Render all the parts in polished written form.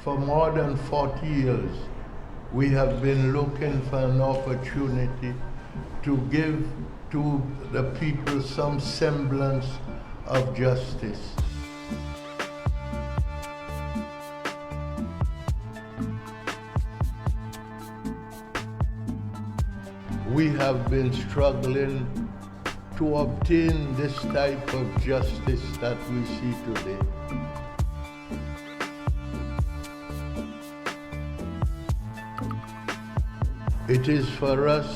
For more than 40 years, we have been looking for an opportunity to give to the people some semblance of justice. We have been struggling to obtain this type of justice that we see today. It is for us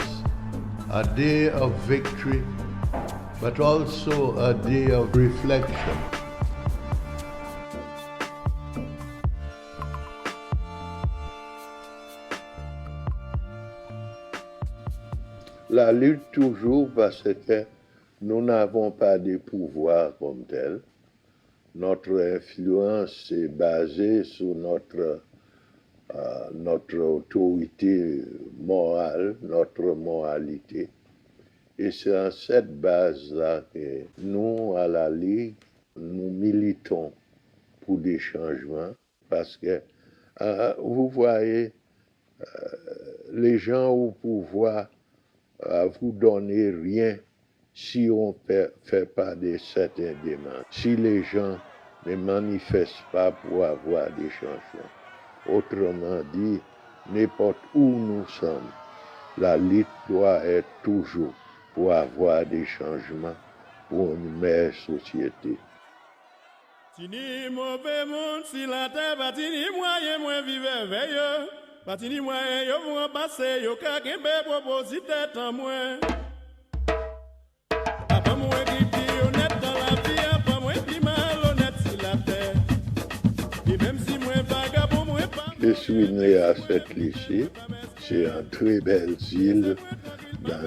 a day of victory, but also a day of reflection. La lutte toujours parce que nous n'avons pas de pouvoir comme tel. Notre influence est basée sur notre autorité morale, notre moralité. Et c'est en cette base-là que nous, à la Ligue, nous militons pour des changements parce que vous voyez, les gens au pouvoir vous donner rien si on ne fait pas de certaines demandes, si les gens ne manifestent pas pour avoir des changements. Autrement dit, n'importe où nous sommes, la lutte doit être toujours pour avoir des changements pour une meilleure société. Tini mauvais monde, si la terre va tini moyen, moi vivre veilleux. Batini moyen, yo vont passer, yo ka kembe proposite en moins. Papa moi qui dit honnête dans la vie, papa moi qui malhonnête si la terre. Et même si moi vagabond, moi pas. Je suis né à cette lycée, c'est une très belle île dans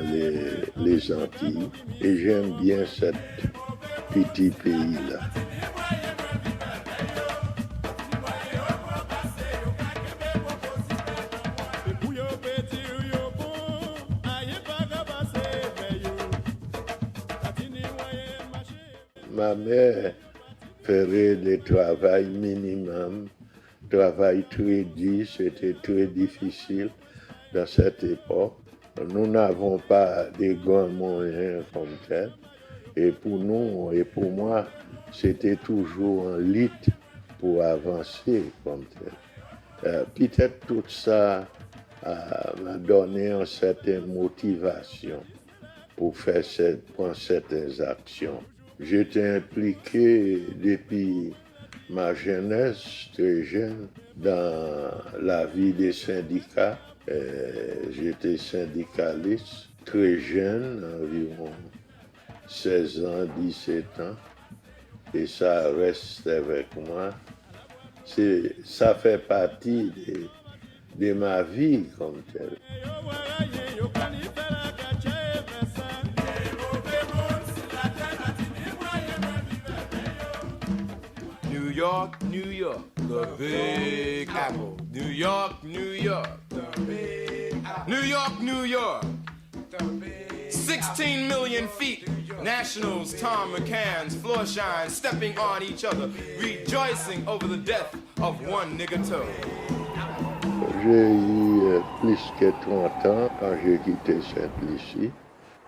les Antilles et j'aime bien ce petit pays-là. Ma mère ferait le travail minimum, travail très dur, c'était très difficile dans cette époque. Nous n'avons pas de grands moyens comme tel. Et pour nous, et pour moi, c'était toujours un lutte pour avancer comme tel. Peut-être tout ça m'a donné une certaine motivation pour prendre certaines actions. J'étais impliqué depuis ma jeunesse, très jeune, dans la vie des syndicats. J'étais syndicaliste, très jeune, environ 16 ans, 17 ans, et ça reste avec moi. Ça fait partie de ma vie comme telle. New York, New York, the Big Apple. New York, New York, the Big Apple. New York, New York, the Big 16 million feet. Nationals, Tom McCann's, floor shine, stepping on each other, rejoicing over the death of one nigga toe. J'ai eu plus que 30 ans quand j'ai quitté Saint-Lucie.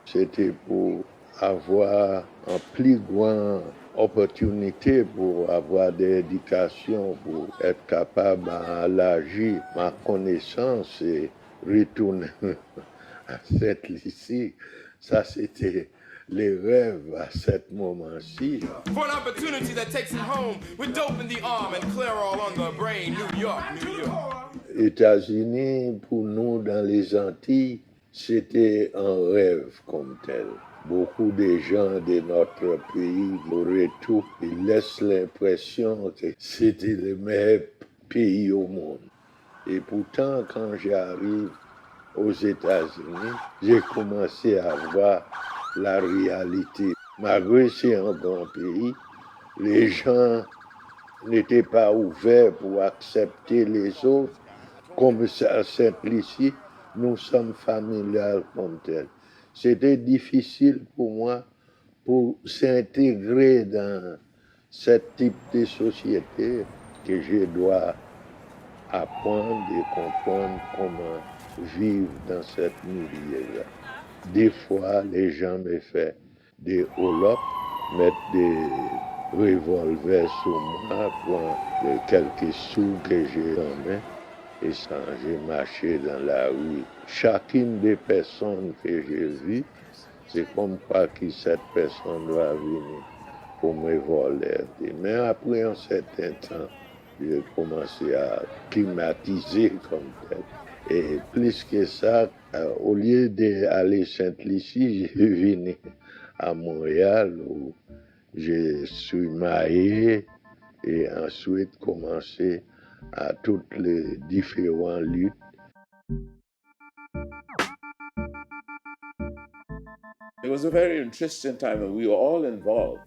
C'était pour avoir un plus grand opportunité pour avoir des éducations, pour être capable d'élargir ma connaissance et retourner à Saint-Lucie. Ça, c'était les rêves à ce moment-ci. For an opportunity that takes him home with dope in the arm and clear all on the brain. New York, New York. États-Unis, pour nous, dans les Antilles, c'était un rêve comme tel. Beaucoup de gens de notre pays, au retour, ils laissent l'impression que c'était le meilleur pays au monde. Et pourtant, quand j'arrive aux États-Unis, j'ai commencé à voir la réalité. Malgré c'est un grand pays, les gens n'étaient pas ouverts pour accepter les autres. Comme à Saint-Lucie, nous sommes familiales comme tels. C'était difficile pour moi pour s'intégrer dans ce type de société que je dois apprendre et comprendre comment vivre dans cette milieu-là. Des fois, les gens me font des hold-up, mettent des revolvers sur moi, prennent quelques sous que j'ai en main et sans j'ai marché dans la rue. Chacune des personnes que j'ai vues, c'est comme quoi que cette personne doit venir pour me voler. Mais après un certain temps, j'ai commencé à climatiser comme tel. Et plus que ça, au lieu d'aller Saint-Lucie, je venu à Montréal où je suis marié et ensuite commencé à toutes les différentes luttes. It was a very interesting time and we were all involved.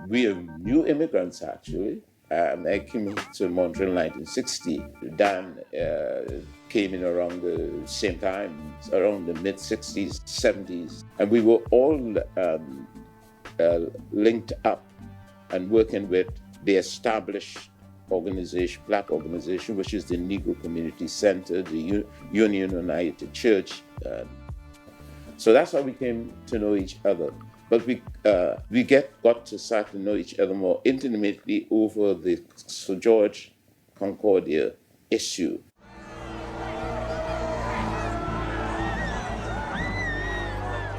We are new immigrants actually. I came to Montreal in 1960. Dan came in around the same time, around the mid-60s, 70s. And we were all linked up and working with the established organization, Black organization, which is the Negro Community Center, the Union United Church. So that's how we came to know each other. But we got to start to know each other more intimately over the Sir George Concordia issue.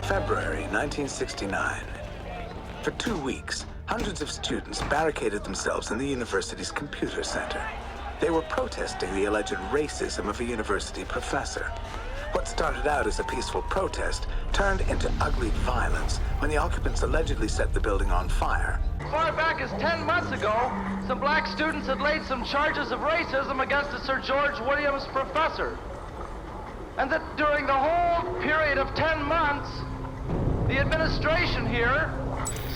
February 1969. For 2 weeks, hundreds of students barricaded themselves in the university's computer center. They were protesting the alleged racism of a university professor. What started out as a peaceful protest turned into ugly violence when the occupants allegedly set the building on fire. As far back as 10 months ago, some black students had laid some charges of racism against a Sir George Williams professor. And that during the whole period of 10 months, the administration here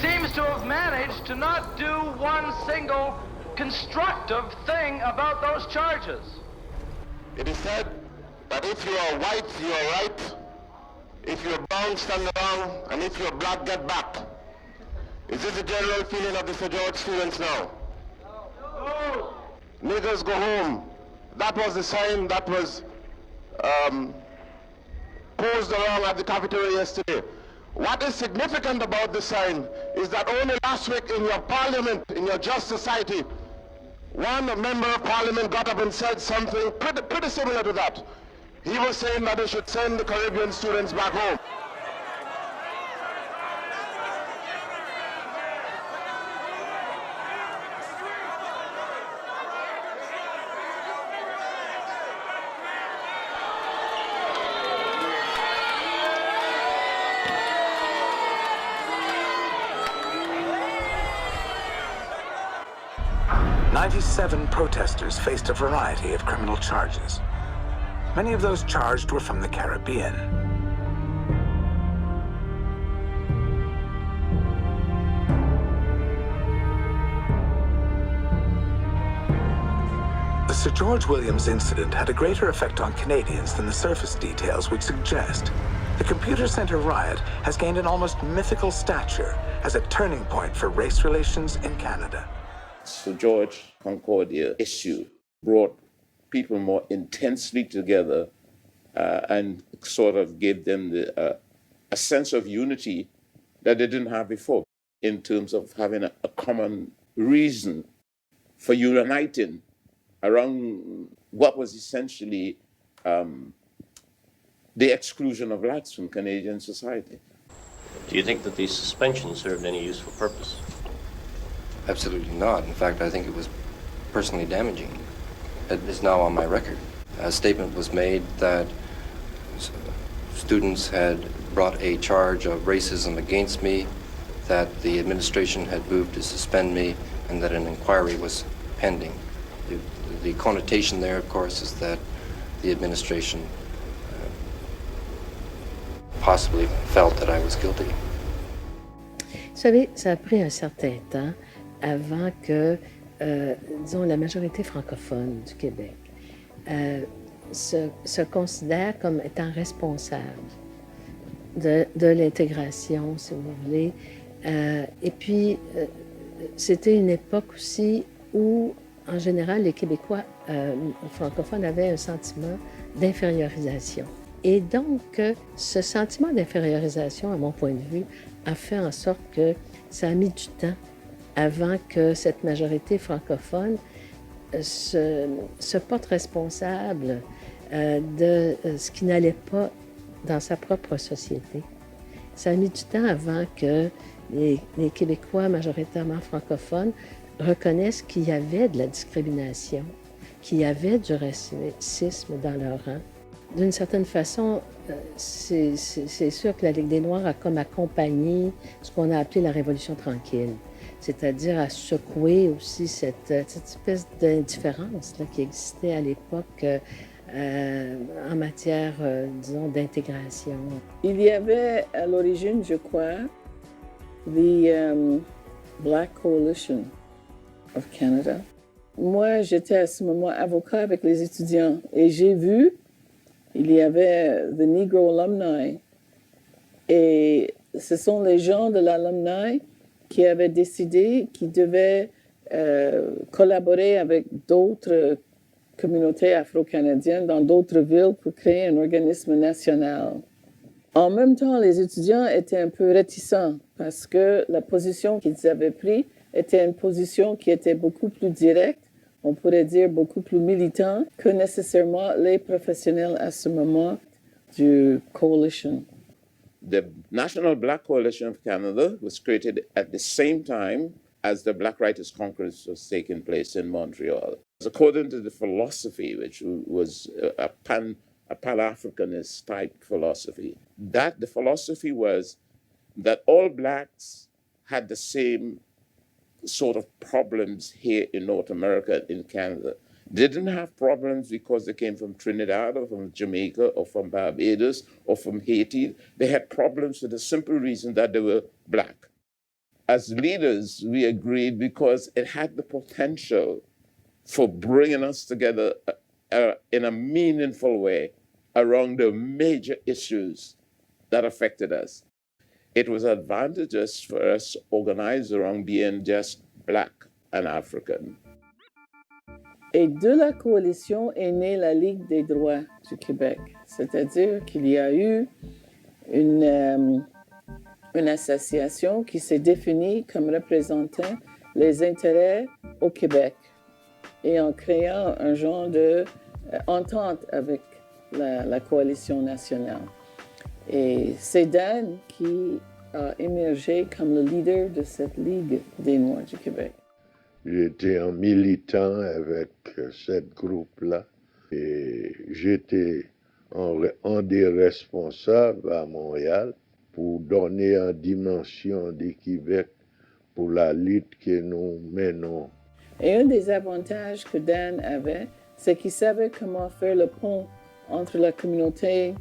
seems to have managed to not do one single constructive thing about those charges. It is said that if you are white, you are right. If you're brown, stand around. And if you're black, get back. Is this the general feeling of the Sir George students now? No. Niggers go home. That was the sign that was posed around at the cafeteria yesterday. What is significant about this sign is that only last week in your parliament, in your just society, one member of parliament got up and said something pretty similar to that. He was saying that they should send the Caribbean students back home. "97 protesters faced a variety of criminal charges. Many of those charged were from the Caribbean. The Sir George Williams incident had a greater effect on Canadians than the surface details would suggest. The Computer Center riot has gained an almost mythical stature as a turning point for race relations in Canada. Sir George Concordia issue brought people more intensely together and sort of gave them a sense of unity that they didn't have before in terms of having a common reason for uniting around what was essentially the exclusion of blacks from Canadian society. Do you think that these suspensions served any useful purpose? Absolutely not. In fact, I think it was personally damaging. It is now on my record. A statement was made that students had brought a charge of racism against me, that the administration had moved to suspend me, and that an inquiry was pending. The connotation there, of course, is that the administration possibly felt that I was guilty. Vous savez, ça a pris un certain temps avant que, disons, la majorité francophone du Québec se considère comme étant responsable de l'intégration, si vous voulez. Et puis, c'était une époque aussi où, en général, les Québécois francophones avaient un sentiment d'infériorisation. Et donc, ce sentiment d'infériorisation, à mon point de vue, a fait en sorte que ça a mis du temps avant que cette majorité francophone se porte responsable de ce qui n'allait pas dans sa propre société. Ça a mis du temps avant que les Québécois majoritairement francophones reconnaissent qu'il y avait de la discrimination, qu'il y avait du racisme dans leur rang. D'une certaine façon, c'est sûr que la Ligue des Noirs a comme accompagné ce qu'on a appelé la Révolution tranquille, c'est-à-dire à secouer aussi cette espèce d'indifférence qui existait à l'époque en matière, disons, d'intégration. Il y avait à l'origine, je crois, the Black Coalition of Canada. Moi, j'étais à ce moment avocat avec les étudiants et j'ai vu, il y avait the Negro Alumni et ce sont les gens de l'alumni qui avaient décidé qu'ils devaient collaborer avec d'autres communautés afro-canadiennes dans d'autres villes pour créer un organisme national. En même temps, les étudiants étaient un peu réticents parce que la position qu'ils avaient prise était une position qui était beaucoup plus directe, on pourrait dire beaucoup plus militante que nécessairement les professionnels à ce moment du coalition. The National Black Coalition of Canada was created at the same time as the Black Writers' Conference was taking place in Montreal. According to the philosophy, which was a Pan-Africanist type philosophy, that the philosophy was that all Blacks had the same sort of problems here in North America, in Canada. They didn't have problems because they came from Trinidad or from Jamaica or from Barbados or from Haiti. They had problems for the simple reason that they were Black. As leaders, we agreed because it had the potential for bringing us together in a meaningful way around the major issues that affected us. It was advantageous for us organized around being just Black and African. Et de la coalition est née la Ligue des droits du Québec, c'est-à-dire qu'il y a eu une association qui s'est définie comme représentant les intérêts au Québec et en créant un genre d'entente avec la coalition nationale. Et c'est Dan qui a émergé comme le leader de cette Ligue des Noirs du Québec. J'étais un militant avec ce groupe-là et j'étais un des responsables à Montréal pour donner une dimension du Québec pour la lutte que nous menons. Et un des avantages que Dan avait, c'est qu'il savait comment faire le pont entre la communauté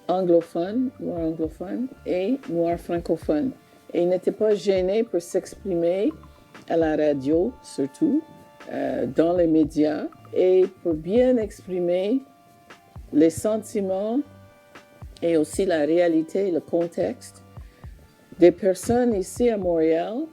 anglophone, noir anglophone, et noir francophone. Et il n'était pas gêné pour s'exprimer à la radio, surtout, dans les médias, et pour bien exprimer les sentiments et aussi la réalité, le contexte des personnes ici à Montréal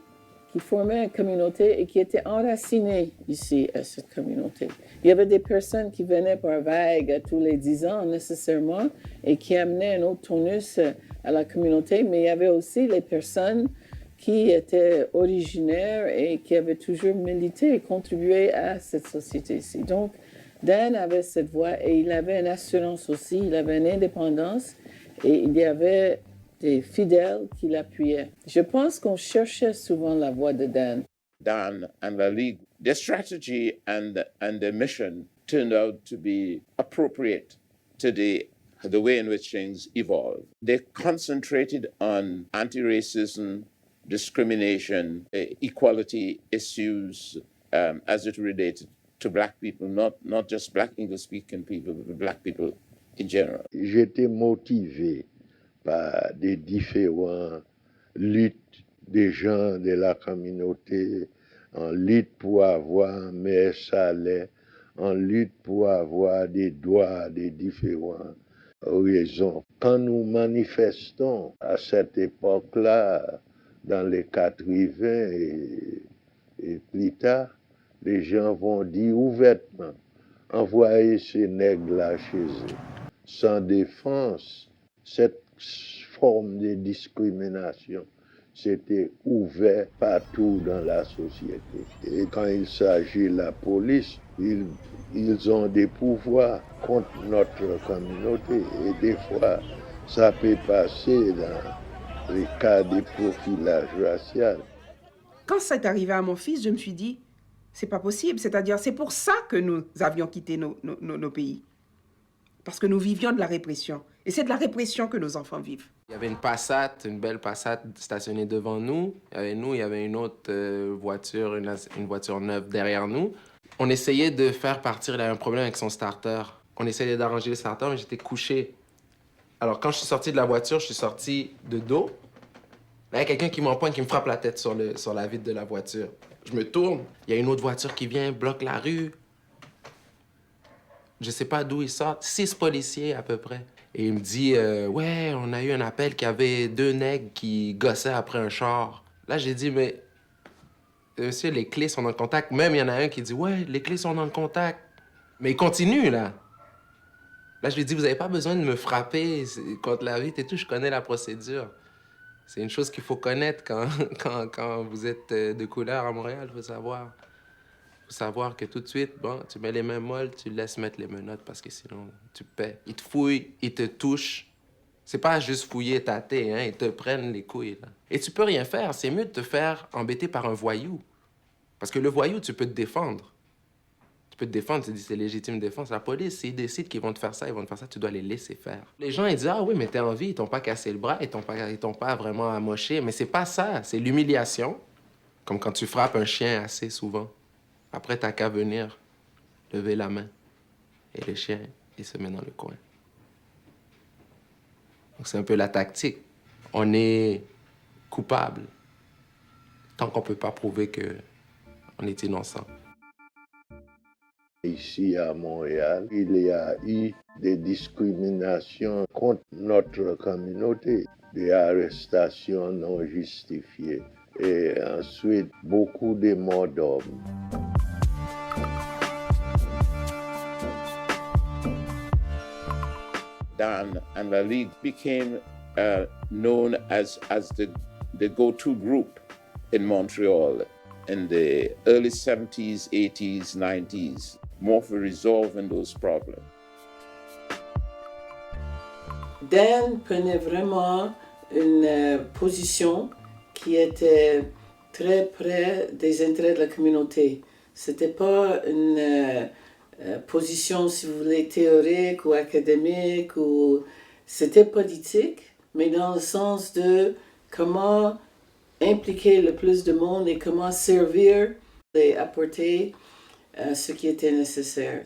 qui formaient une communauté et qui étaient enracinées ici à cette communauté. Il y avait des personnes qui venaient par vagues tous les 10 ans nécessairement et qui amenaient un autre tonus à la communauté, mais il y avait aussi les personnes qui étaient originaires et qui avaient toujours milité et contribué à cette société-ci. Donc, Dan avait cette voix et il avait une assurance aussi, il avait une indépendance et il y avait des fidèles qui l'appuyaient. Je pense qu'on cherchait souvent la voix de Dan. Dan and la Ligue, their strategy and their mission turned out to be appropriate to the way in which things evolved. They concentrated on anti-racism, discrimination, equality issues as it related to Black people, not just Black English-speaking people, but Black people in general. J'étais motivé par des différentes luttes des gens de la communauté, en lutte pour avoir un meilleur salaire, en lutte pour avoir des droits des différents raison. Quand nous manifestons à cette époque-là, dans les 80 et plus tard, les gens vont dire ouvertement, envoyez ces nègres-là chez eux. Sans défense, cette forme de discrimination, c'était ouvert partout dans la société. Et quand il s'agit de la police, ils ont des pouvoirs contre notre communauté. Et des fois, ça peut passer dans les cas de profilage racial. Quand c'est arrivé à mon fils, je me suis dit, c'est pas possible. C'est-à-dire, c'est pour ça que nous avions quitté nos pays. Parce que nous vivions de la répression. Et c'est de la répression que nos enfants vivent. Il y avait une Passat, une belle Passat stationnée devant nous. Il y avait une autre voiture, une voiture neuve derrière nous. On essayait de faire partir, il avait un problème avec son starter. On essayait d'arranger le starter, mais j'étais couché. Alors, quand je suis sorti de la voiture, je suis sorti de dos. Là, il y a quelqu'un qui m'empoigne, qui me frappe la tête sur la vitre de la voiture. Je me tourne, il y a une autre voiture qui vient, bloque la rue. Je sais pas d'où ils sortent, 6 policiers à peu près. Et il me dit, ouais, on a eu un appel qu'il y avait 2 nègres qui gossaient après un char. Là, j'ai dit, mais monsieur, les clés sont dans le contact. Même, il y en a un qui dit, ouais, les clés sont dans le contact. Mais il continue, là. Là, je lui dis, vous n'avez pas besoin de me frapper contre la vitre et tout, je connais la procédure. C'est une chose qu'il faut connaître quand vous êtes de couleur à Montréal, il faut savoir. Il faut savoir que tout de suite, bon, tu mets les mains molles, tu laisses mettre les menottes parce que sinon, tu paies. Ils te fouillent, ils te touchent. C'est pas juste fouiller et tâter, hein, ils te prennent les couilles, là. Et tu peux rien faire, c'est mieux de te faire embêter par un voyou. Parce que le voyou, tu peux te défendre. Tu peux te défendre, tu dis c'est légitime défense. La police, s'ils décident qu'ils vont te faire ça, ils vont te faire ça, tu dois les laisser faire. Les gens, ils disent, ah oui, mais t'es en vie, ils t'ont pas cassé le bras, ils t'ont pas vraiment amoché. Mais c'est pas ça, c'est l'humiliation. Comme quand tu frappes un chien assez souvent. Après, t'as qu'à venir lever la main. Et le chien, il se met dans le coin. Donc c'est un peu la tactique. On est coupable tant qu'on peut pas prouver qu'on est innocent. Ici à Montréal, il y a eu des discriminations contre notre communauté, des arrestations non justifiées et ensuite beaucoup de morts d'hommes. Dan and La Ligue became known as the go-to group in Montreal in the early 70s, 80s, 90s, more for resolving those problems. Dan prenait vraiment une position qui était très près des intérêts de la communauté. C'était pas une position, si vous voulez, théorique ou académique, c'était politique, mais dans le sens de comment impliquer le plus de monde et comment servir et apporter ce qui était nécessaire.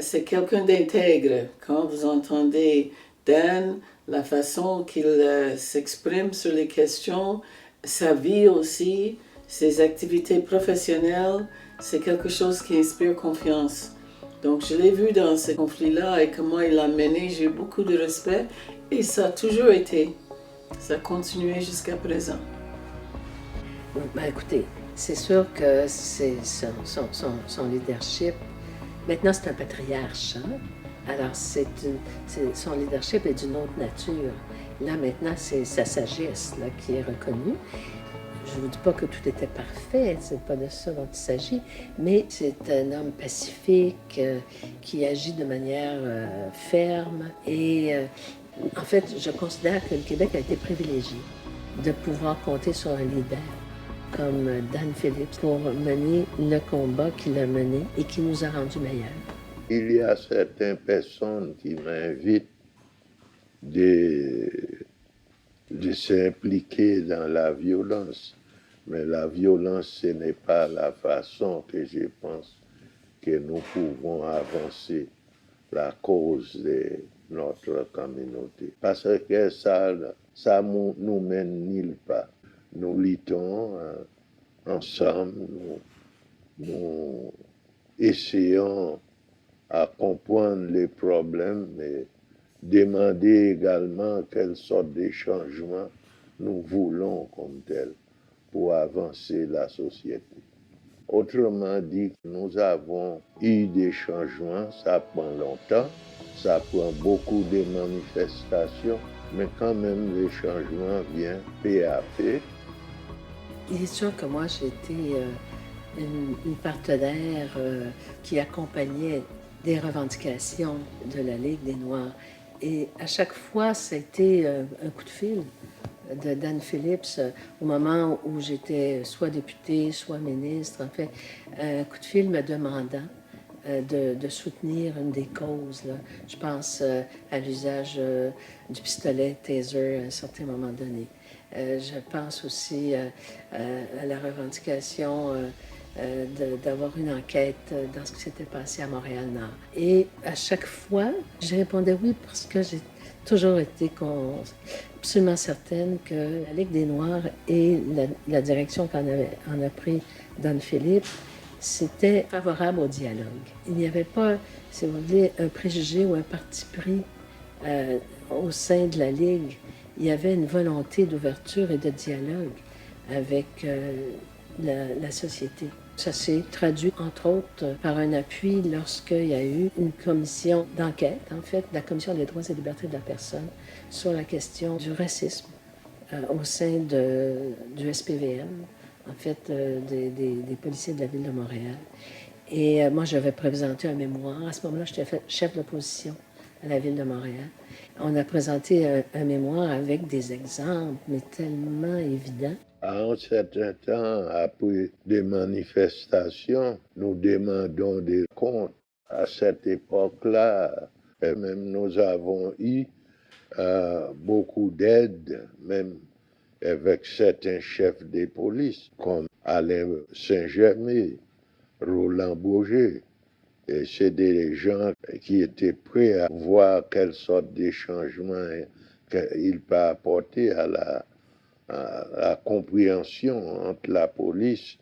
C'est quelqu'un d'intègre. Quand vous entendez Dan, la façon qu'il s'exprime sur les questions, sa vie aussi, ses activités professionnelles, c'est quelque chose qui inspire confiance. Donc je l'ai vu dans ce conflit-là et comment il l'a mené, j'ai eu beaucoup de respect et ça a toujours été. Ça a continué jusqu'à présent. Ben, écoutez, c'est sûr que c'est son leadership. Maintenant, c'est un patriarche. Hein? Alors, son leadership est d'une autre nature. Là, maintenant, c'est sa sagesse là, qui est reconnue. Je ne vous dis pas que tout était parfait, c'est pas de ça dont il s'agit, mais c'est un homme pacifique qui agit de manière ferme. Et en fait, je considère que le Québec a été privilégié de pouvoir compter sur un leader comme Dan Phillips pour mener le combat qu'il a mené et qui nous a rendus meilleurs. Il y a certaines personnes qui m'invitent de s'impliquer dans la violence. Mais la violence, ce n'est pas la façon que je pense que nous pouvons avancer la cause de notre communauté. Parce que ça nous mène nulle part. Nous luttons ensemble, nous essayons à comprendre les problèmes, mais demander également quelle sorte de changements nous voulons comme tel pour avancer la société. Autrement dit, nous avons eu des changements, ça prend longtemps, ça prend beaucoup de manifestations, mais quand même les changements viennent peu à peu. Il est sûr que moi, j'ai été une partenaire qui accompagnait des revendications de la Ligue des Noirs. Et à chaque fois, ça a été un coup de fil de Dan Phillips au moment où j'étais soit députée, soit ministre. En fait, un coup de fil me demandant de soutenir une des causes. Là. Je pense à l'usage du pistolet taser à un certain moment donné. Je pense aussi à la revendication d'avoir une enquête dans ce qui s'était passé à Montréal-Nord. Et à chaque fois, je répondais oui parce que j'ai toujours été absolument certaine que la Ligue des Noirs et la direction qu'en a pris Don Philippe, c'était favorable au dialogue. Il n'y avait pas, si vous voulez, un préjugé ou un parti pris au sein de la Ligue. Il y avait une volonté d'ouverture et de dialogue avec la société. Ça s'est traduit, entre autres, par un appui lorsqu'il y a eu une commission d'enquête, en fait, la Commission des droits et libertés de la personne, sur la question du racisme au sein du SPVM, en fait, des policiers de la Ville de Montréal. Et moi, j'avais présenté un mémoire. À ce moment-là, j'étais chef d'opposition à la Ville de Montréal. On a présenté un mémoire avec des exemples, mais tellement évidents. À un certain temps, après des manifestations, nous demandons des comptes. À cette époque-là, même nous avons eu beaucoup d'aide, même avec certains chefs de police, comme Alain Saint-Germain, Roland Bourget. Et c'est des gens qui étaient prêts à voir quelle sorte de changement il peut apporter à la compréhension entre la police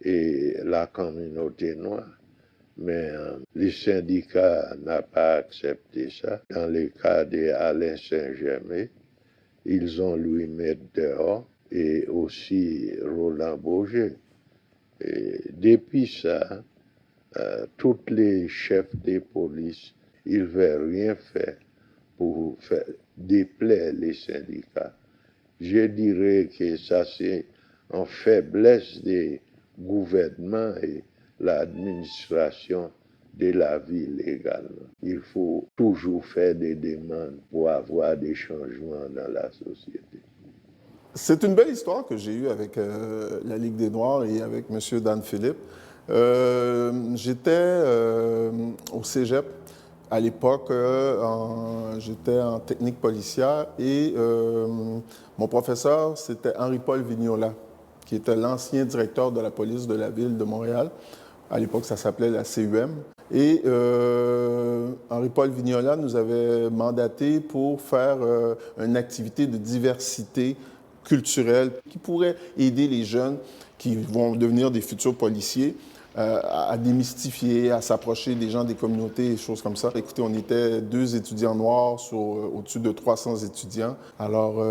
et la communauté noire. Mais les syndicats n'ont pas accepté ça. Dans le cas d'Alain Saint-Germain, ils ont lui mis dehors et aussi Roland Bourget. Et depuis ça, tous les chefs de police, ils ne veulent rien faire pour faire déplaire les syndicats. Je dirais que ça, c'est une faiblesse des gouvernements et l'administration de la ville également. Il faut toujours faire des demandes pour avoir des changements dans la société. C'est une belle histoire que j'ai eue avec la Ligue des Noirs et avec M. Dan Philippe. J'étais au cégep. À l'époque, j'étais en technique policière et mon professeur, c'était Henri-Paul Vignola, qui était l'ancien directeur de la police de la Ville de Montréal. À l'époque, ça s'appelait la CUM. Et Henri-Paul Vignola nous avait mandaté pour faire une activité de diversité culturelle qui pourrait aider les jeunes qui vont devenir des futurs policiers à démystifier, à s'approcher des gens des communautés et choses comme ça. Écoutez, on était 2 étudiants noirs sur au-dessus de 300 étudiants. Alors,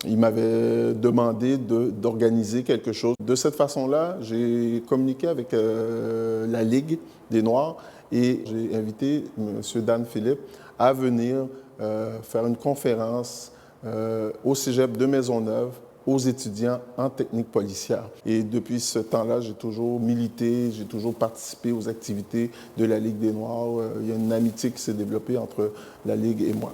il m'avait demandé d'organiser quelque chose. De cette façon-là, j'ai communiqué avec la Ligue des Noirs et j'ai invité M. Dan Philippe à venir faire une conférence au cégep de Maisonneuve aux étudiants en technique policière. Et depuis ce temps-là, j'ai toujours milité, j'ai toujours participé aux activités de la Ligue des Noirs. Il y a une amitié qui s'est développée entre la Ligue et moi.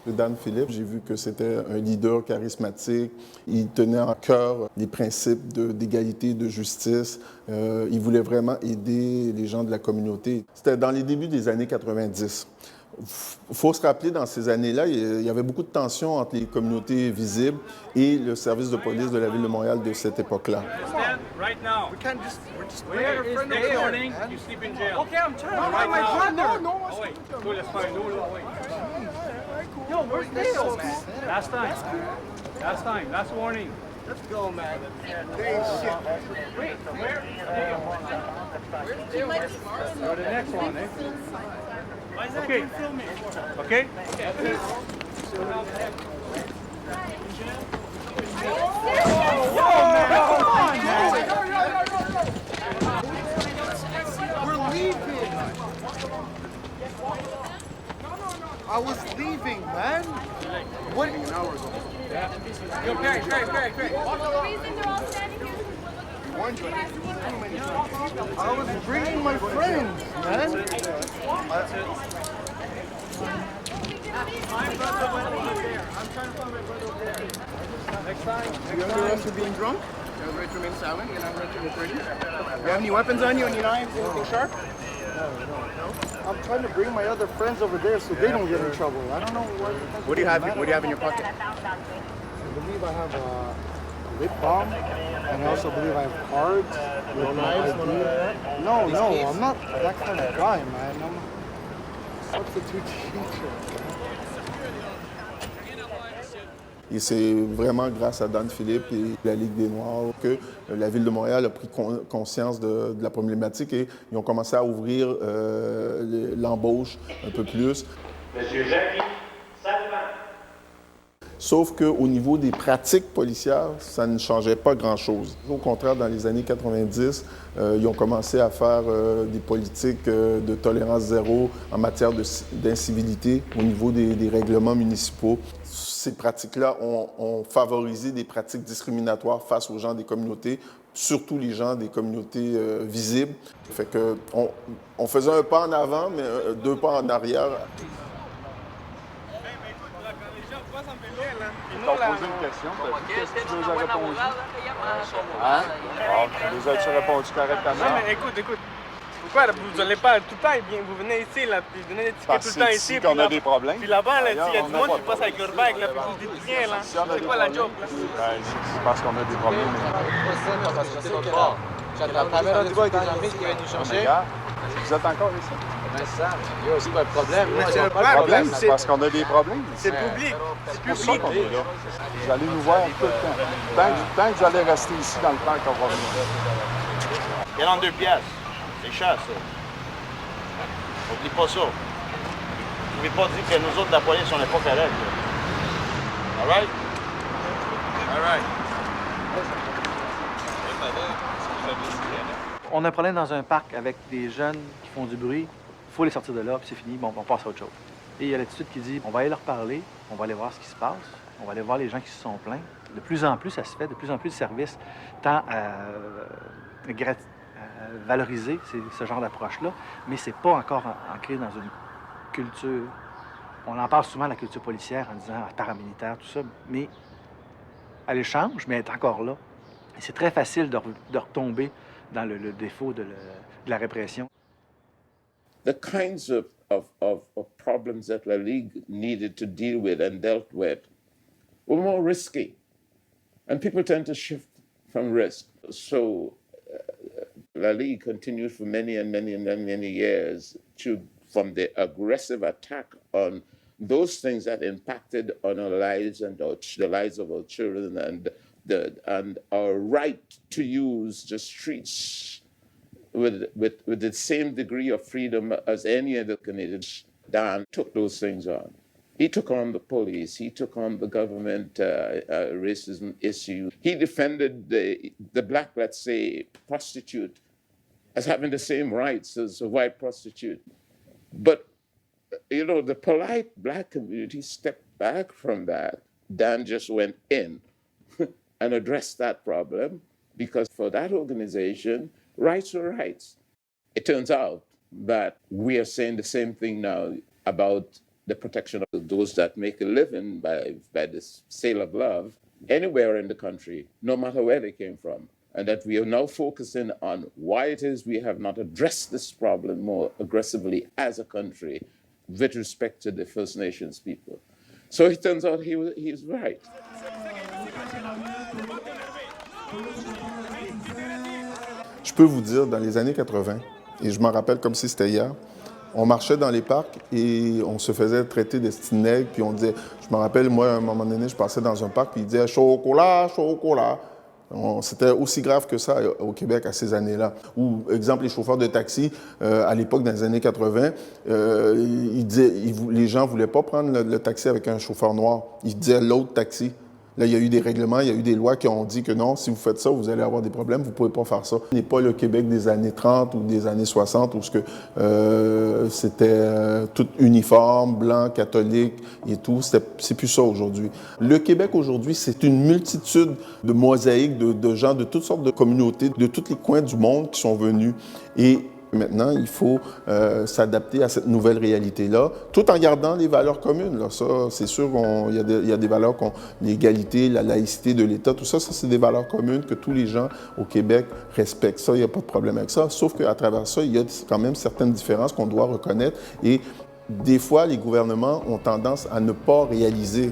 Dan Philippe, j'ai vu que c'était un leader charismatique. Il tenait en cœur les principes d'égalité et de justice. Il voulait vraiment aider les gens de la communauté. C'était dans les débuts des années 90. Il faut se rappeler, dans ces années-là, il y avait beaucoup de tensions entre les communautés visibles et le service de police de la Ville de Montréal de cette époque-là. Okay. Okay? We're leaving. I was leaving, man. What? Yo, Perry. The reason they're all standing here I was bringing my friends, man. I'm trying to find my brother over there. Next time. You under arrest for being drunk? You're ready to remain silent. You're not ready to return you. You have any weapons on you? Any knives? Anything sharp? No. I'm trying to bring my other friends over there so they don't get in trouble. I don't know What do you have? What do you have in your pocket? I believe I have a lip balm, and I also believe I have cards. No knives? No, I'm not that kind of guy, man. I'm a substitute teacher. Et c'est vraiment grâce à Dan Philippe et la Ligue des Noirs que la Ville de Montréal a pris conscience de la problématique et ils ont commencé à ouvrir l'embauche un peu plus. Monsieur Jackie Salvant. Sauf qu'au niveau des pratiques policières, ça ne changeait pas grand-chose. Au contraire, dans les années 90, ils ont commencé à faire des politiques de tolérance zéro en matière d'incivilité au niveau des règlements municipaux. Ces pratiques-là ont favorisé des pratiques discriminatoires face aux gens des communautés, surtout les gens des communautés visibles. Fait que on faisait un pas en avant, mais deux pas en arrière. Ils t'ont posé une question. Qu'est-ce que tu nous as répondu? Hein? Tu nous as-tu répondu correctement? Non, mais écoute. Pourquoi vous n'allez pas tout le temps, vous venez ici, là, puis vous venez étiqueter tout le temps ici. Parce qu'on a des problèmes. Puis là-bas, il y a du monde qui passe avec leur bague, là, puis vous dites rien, là. C'est quoi la joke, là? C'est parce qu'on a des problèmes. Vous êtes encore ici? C'est pas le problème. C'est un problème, c'est parce qu'on a des problèmes. C'est public. C'est pour ça qu'on est là. Vous allez nous voir tout le temps. Tant que vous allez rester ici dans le temps qu'on va venir. 42 piastres. C'est cher, ça. N'oublie pas ça. Vous ne pouvez pas dire que nous autres, la police, on n'est pas corrects. All right? All right. On a un problème dans un parc avec des jeunes qui font du bruit. Il faut les sortir de là, puis c'est fini, bon, on passe à autre chose. Et il y a l'attitude qui dit, on va aller leur parler, on va aller voir ce qui se passe, on va aller voir les gens qui se sont plaints. De plus en plus, ça se fait, de plus en plus de services tend à valoriser ce genre d'approche-là, mais c'est pas encore ancré dans une culture. On en parle souvent, la culture policière, en disant paramilitaire, tout ça, mais elle change, mais elle est encore là. Et c'est très facile de retomber dans le défaut de la répression. The kinds of problems that La Ligue needed to deal with and dealt with were more risky. And people tend to shift from risk. So La Ligue continued for many years from the aggressive attack on those things that impacted on our lives and the lives of our children and our right to use the streets with the same degree of freedom as any other Canadians. Dan took those things on. He took on the police. He took on the government racism issue. He defended the black, let's say, prostitute as having the same rights as a white prostitute. But, you know, the polite black community stepped back from that. Dan just went in and addressed that problem because for that organization, rights are rights. It turns out that we are saying the same thing now about the protection of those that make a living by the sale of love anywhere in the country, no matter where they came from. And that we are now focusing on why it is we have not addressed this problem more aggressively as a country with respect to the First Nations people. So it turns out he was right. Je peux vous dire, dans les années 80, et je m'en rappelle comme si c'était hier, on marchait dans les parcs et on se faisait traiter de petits nègres, puis on disait, je me rappelle, moi, à un moment donné, je passais dans un parc, puis ils disaient « chocolat, chocolat ». C'était aussi grave que ça au Québec à ces années-là. Ou, exemple, les chauffeurs de taxi, à l'époque, dans les années 80, les gens ne voulaient pas prendre le taxi avec un chauffeur noir. Ils disaient l'autre taxi. Là, il y a eu des règlements, il y a eu des lois qui ont dit que non, si vous faites ça, vous allez avoir des problèmes, vous ne pouvez pas faire ça. Ce n'est pas le Québec des années 30 ou des années 60 où c'était tout uniforme, blanc, catholique et tout. C'est plus ça aujourd'hui. Le Québec aujourd'hui, c'est une multitude de mosaïques de gens de toutes sortes de communautés, de tous les coins du monde qui sont venus. Et maintenant, il faut s'adapter à cette nouvelle réalité-là, tout en gardant les valeurs communes. Là. Ça, c'est sûr qu'il y a des valeurs comme l'égalité, la laïcité de l'État, tout ça, c'est des valeurs communes que tous les gens au Québec respectent. Ça, il n'y a pas de problème avec ça. Sauf qu'à travers ça, il y a quand même certaines différences qu'on doit reconnaître. Et des fois, les gouvernements ont tendance à ne pas réaliser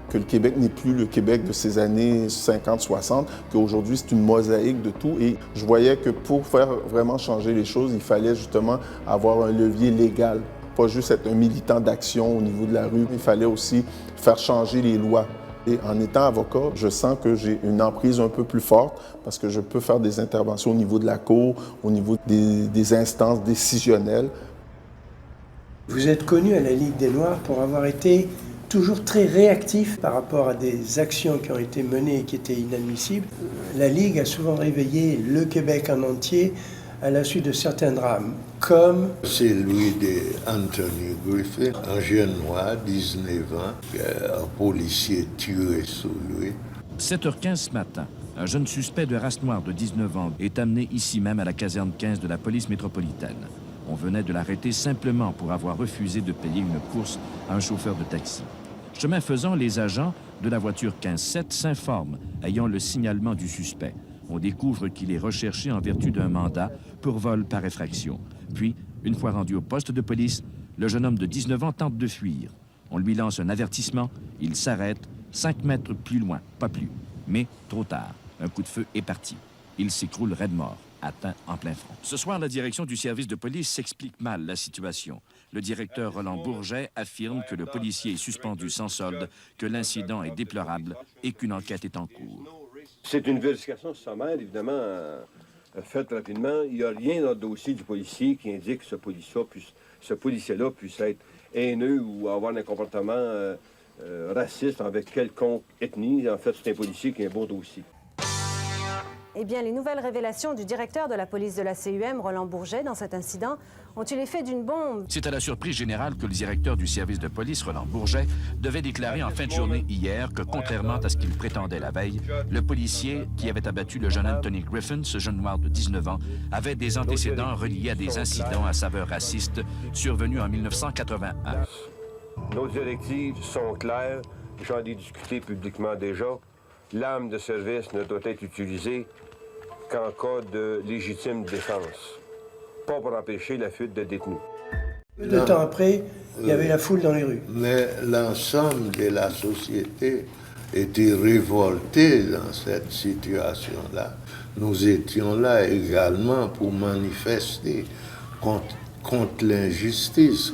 que le Québec n'est plus le Québec de ces années 50-60, qu'aujourd'hui, c'est une mosaïque de tout. Et je voyais que pour faire vraiment changer les choses, il fallait justement avoir un levier légal, pas juste être un militant d'action au niveau de la rue. Il fallait aussi faire changer les lois. Et en étant avocat, je sens que j'ai une emprise un peu plus forte parce que je peux faire des interventions au niveau de la Cour, au niveau des instances décisionnelles. Vous êtes connu à la Ligue des Noirs pour avoir été toujours très réactif par rapport à des actions qui ont été menées et qui étaient inadmissibles. La Ligue a souvent réveillé le Québec en entier à la suite de certains drames, comme... C'est celui d'Anthony Griffith, un jeune noir, 19 ans, un policier tué sous lui. 7h15 ce matin, un jeune suspect de race noire de 19 ans est amené ici même à la caserne 15 de la police métropolitaine. On venait de l'arrêter simplement pour avoir refusé de payer une course à un chauffeur de taxi. Chemin faisant, les agents de la voiture 15-7 s'informent, ayant le signalement du suspect. On découvre qu'il est recherché en vertu d'un mandat pour vol par effraction. Puis, une fois rendu au poste de police, le jeune homme de 19 ans tente de fuir. On lui lance un avertissement, il s'arrête 5 mètres plus loin, pas plus. Mais trop tard, un coup de feu est parti. Il s'écroule raide mort, atteint en plein front. Ce soir, la direction du service de police s'explique mal la situation. Le directeur Roland Bourget affirme que le policier est suspendu sans solde, que l'incident est déplorable et qu'une enquête est en cours. C'est une vérification sommaire, évidemment, faite rapidement. Il n'y a rien dans le dossier du policier qui indique que ce policier-là puisse être haineux ou avoir un comportement raciste avec quelconque ethnie. En fait, c'est un policier qui a un bon dossier. Eh bien, les nouvelles révélations du directeur de la police de la CUM, Roland Bourget, dans cet incident, ont-il l'effet d'une bombe? C'est à la surprise générale que le directeur du service de police, Roland Bourget, devait déclarer en fin de journée hier que, contrairement à ce qu'il prétendait la veille, le policier qui avait abattu le jeune Anthony Griffin, ce jeune noir de 19 ans, avait des antécédents reliés à des incidents à saveur raciste survenus en 1981. Nos directives sont claires, j'en ai discuté publiquement déjà. L'arme de service ne doit être utilisée qu'en cas de légitime défense, pas pour empêcher la fuite de détenus. Peu de temps après, il y avait la foule dans les rues. Mais l'ensemble de la société était révolté dans cette situation-là. Nous étions là également pour manifester contre l'injustice.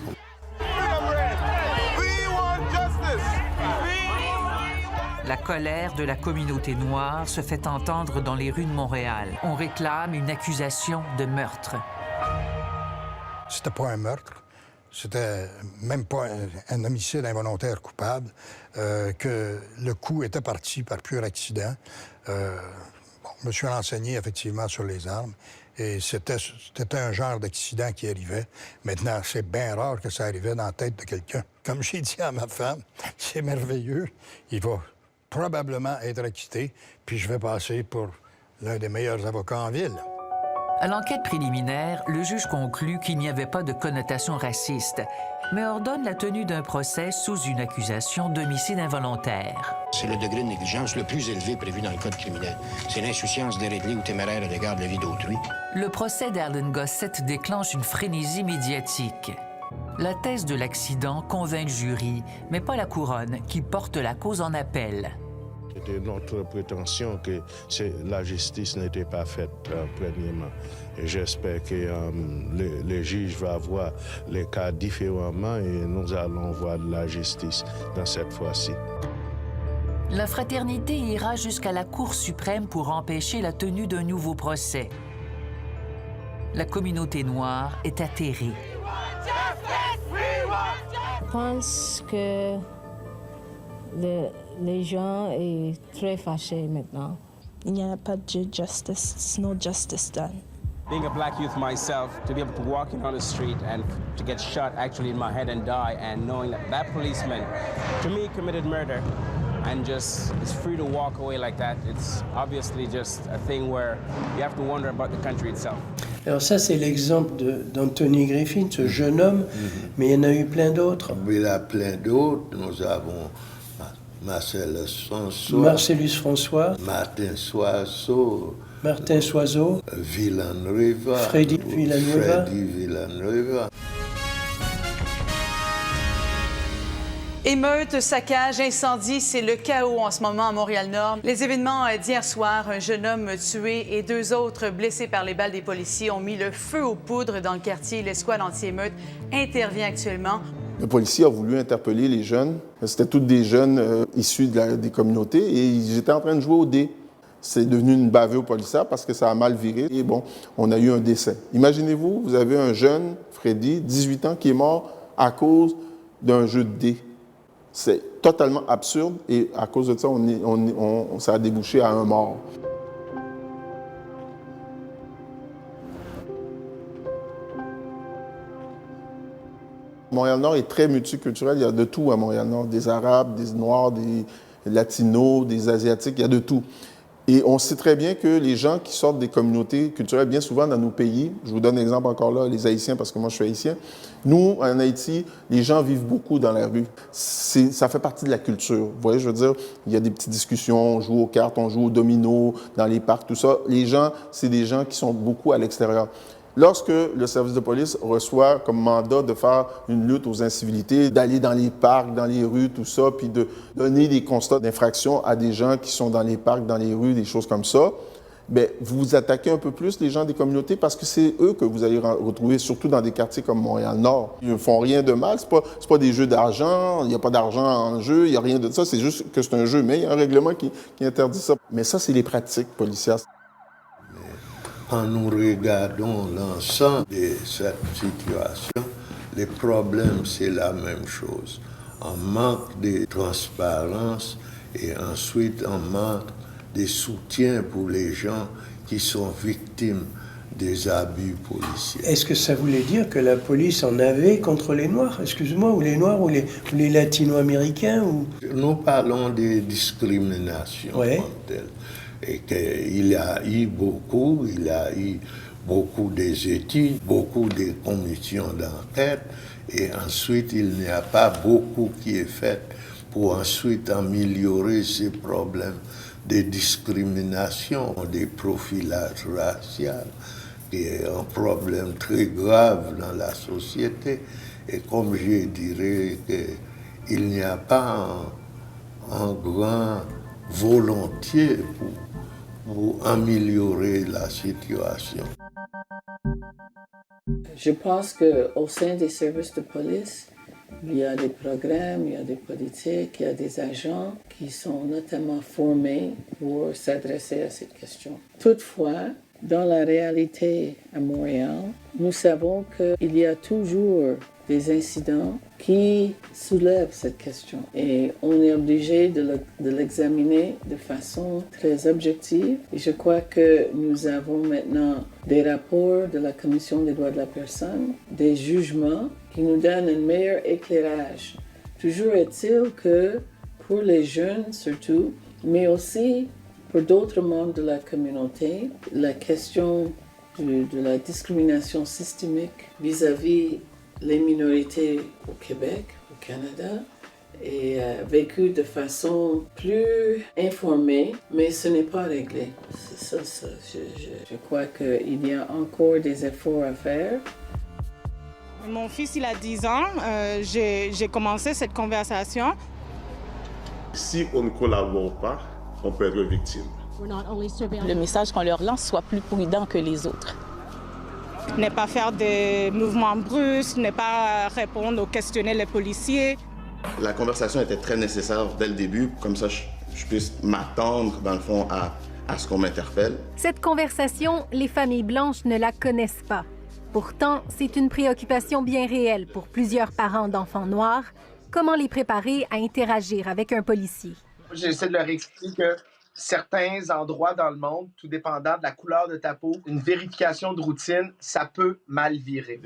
La colère de la communauté noire se fait entendre dans les rues de Montréal. On réclame une accusation de meurtre. C'était pas un meurtre. C'était même pas un homicide involontaire coupable. Que le coup était parti par pur accident. Je me suis renseigné effectivement sur les armes. Et c'était un genre d'accident qui arrivait. Maintenant, c'est bien rare que ça arrivait dans la tête de quelqu'un. Comme j'ai dit à ma femme, c'est merveilleux. Il va probablement être acquitté, puis je vais passer pour l'un des meilleurs avocats en ville. À l'enquête préliminaire, le juge conclut qu'il n'y avait pas de connotation raciste, mais ordonne la tenue d'un procès sous une accusation d'homicide involontaire. C'est le degré de négligence le plus élevé prévu dans le code criminel. C'est l'insouciance déréglée ou téméraire à l'égard de la vie d'autrui. Le procès d'Arlen Gossett déclenche une frénésie médiatique. La thèse de l'accident convainc le jury, mais pas la couronne, qui porte la cause en appel. C'était notre prétention que la justice n'était pas faite premièrement. Et j'espère que les juges vont voir les cas différemment et nous allons voir de la justice dans cette fois-ci. La fraternité ira jusqu'à la Cour suprême pour empêcher la tenue d'un nouveau procès. La communauté noire est atterrée. Je pense que les gens sont très fâchés maintenant. Il n'y a pas de justice. There's no justice done. Being a black youth myself, to be able to walk on the street and to get shot actually in my head and die, and knowing that that policeman, to me, committed murder, and just is free to walk away like that, it's obviously just a thing where you have to wonder about the country itself. Alors ça, c'est l'exemple d'Anthony Griffin, ce jeune homme, mais il y en a eu plein d'autres. Il y en a plein d'autres. Nous avons Marcellus François, Martin Soiseau, Villanueva, Freddy Villanueva. Émeutes, saccages, incendies, c'est le chaos en ce moment à Montréal-Nord. Les événements d'hier soir, un jeune homme tué et 2 autres blessés par les balles des policiers ont mis le feu aux poudres dans le quartier. L'escouade anti-émeutes intervient actuellement. Le policier a voulu interpeller les jeunes. C'était tous des jeunes issus des communautés et ils étaient en train de jouer au dé. C'est devenu une bavure policière parce que ça a mal viré et bon, on a eu un décès. Imaginez-vous, vous avez un jeune, Freddy, 18 ans, qui est mort à cause d'un jeu de dés. C'est totalement absurde et à cause de ça, ça a débouché à un mort. Montréal-Nord est très multiculturel. Il y a de tout à Montréal-Nord. Des Arabes, des Noirs, des Latinos, des Asiatiques, il y a de tout. Et on sait très bien que les gens qui sortent des communautés culturelles, bien souvent dans nos pays, je vous donne l'exemple encore là, les Haïtiens, parce que moi je suis haïtien, nous, en Haïti, les gens vivent beaucoup dans la rue. Ça fait partie de la culture. Vous voyez, je veux dire, il y a des petites discussions, on joue aux cartes, on joue au domino, dans les parcs, tout ça. Les gens, c'est des gens qui sont beaucoup à l'extérieur. Lorsque le service de police reçoit comme mandat de faire une lutte aux incivilités, d'aller dans les parcs, dans les rues, tout ça, puis de donner des constats d'infraction à des gens qui sont dans les parcs, dans les rues, des choses comme ça, bien, vous attaquez un peu plus les gens des communautés parce que c'est eux que vous allez retrouver, surtout dans des quartiers comme Montréal-Nord. Ils ne font rien de mal, c'est pas des jeux d'argent, il n'y a pas d'argent en jeu, il n'y a rien de ça, c'est juste que c'est un jeu, mais il y a un règlement qui interdit ça. Mais ça, c'est les pratiques policières. Quand nous regardons l'ensemble de cette situation, les problèmes, c'est la même chose. On manque de transparence et ensuite on manque de soutien pour les gens qui sont victimes des abus policiers. Est-ce que ça voulait dire que la police en avait contre les Noirs, excuse-moi, ou les Noirs ou les Latino-Américains ou... Nous parlons de discrimination comme telle. Et qu'il y a eu beaucoup des études, beaucoup de commissions d'enquête, et ensuite il n'y a pas beaucoup qui est fait pour ensuite améliorer ces problèmes de discrimination, de profilage racial, qui est un problème très grave dans la société. Et comme je dirais qu'il n'y a pas un grand volontiers pour améliorer la situation. Je pense qu'au sein des services de police, il y a des programmes, il y a des politiques, il y a des agents qui sont notamment formés pour s'adresser à cette question. Toutefois, dans la réalité à Montréal, nous savons qu'il y a toujours des incidents qui soulèvent cette question. Et on est obligé de l'examiner de façon très objective. Et je crois que nous avons maintenant des rapports de la Commission des droits de la personne, des jugements qui nous donnent un meilleur éclairage. Toujours est-il que pour les jeunes surtout, mais aussi pour d'autres membres de la communauté, la question de la discrimination systémique vis-à-vis les minorités au Québec, au Canada, est vécue de façon plus informée, mais ce n'est pas réglé. Je crois qu'il y a encore des efforts à faire. Mon fils, il a 10 ans. J'ai commencé cette conversation. Si on ne collabore pas, on peut être victime. Le message qu'on leur lance soit plus prudent que les autres. Ne pas faire des mouvements brusques, ne pas répondre aux questionnaires les policiers. La conversation était très nécessaire dès le début, comme ça je puisse m'attendre, dans le fond, à ce qu'on m'interpelle. Cette conversation, les familles blanches ne la connaissent pas. Pourtant, c'est une préoccupation bien réelle pour plusieurs parents d'enfants noirs. Comment les préparer à interagir avec un policier? J'essaie de leur expliquer que certains endroits dans le monde, tout dépendant de la couleur de ta peau, une vérification de routine, ça peut mal virer.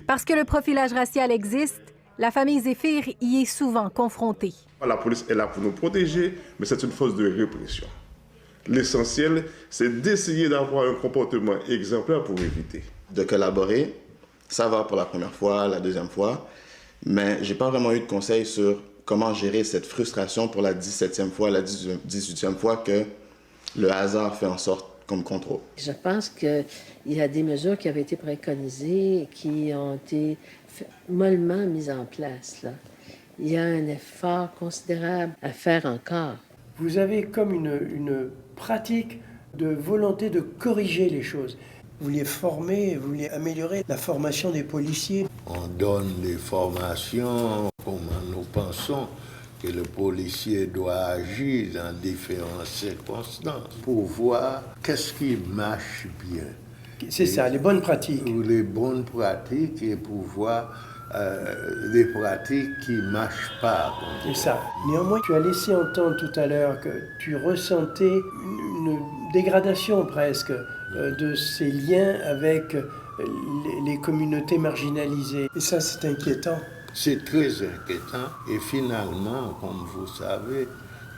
Parce que le profilage racial existe, la famille Zéphir y est souvent confrontée. La police est là pour nous protéger, mais c'est une force de répression. L'essentiel, c'est d'essayer d'avoir un comportement exemplaire pour éviter. De collaborer, ça va pour la première fois, la deuxième fois, mais j'ai pas vraiment eu de conseils sur comment gérer cette frustration pour la 17e fois, la 18e fois que le hasard fait en sorte qu'on me contrôle. Je pense qu'il y a des mesures qui avaient été préconisées, qui ont été mollement mises en place, là. Il y a un effort considérable à faire encore. Vous avez comme une pratique de volonté de corriger les choses. Vous voulez former, vous voulez améliorer la formation des policiers. On donne des formations, comme nous pensons que le policier doit agir dans différentes circonstances pour voir qu'est-ce qui marche bien. C'est ça, les bonnes pratiques. Les bonnes pratiques et pour voir des pratiques qui ne marchent pas. C'est ça. Néanmoins, tu as laissé entendre tout à l'heure que tu ressentais une dégradation presque de ces liens avec les communautés marginalisées. Et ça, c'est inquiétant. C'est très inquiétant. Et finalement, comme vous savez,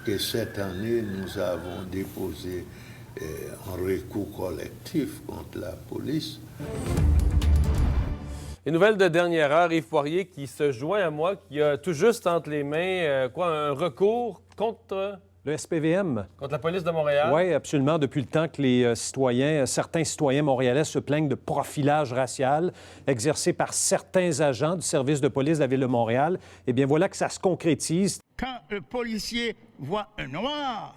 que cette année, nous avons déposé un recours collectif contre la police. Les nouvelles de dernière heure, Yves Poirier qui se joint à moi, qui a tout juste entre les mains un recours contre... Le SPVM. Contre la police de Montréal? Oui, absolument. Depuis le temps que certains citoyens montréalais se plaignent de profilage racial exercé par certains agents du service de police de la Ville de Montréal, eh bien voilà que ça se concrétise. Quand un policier voit un noir,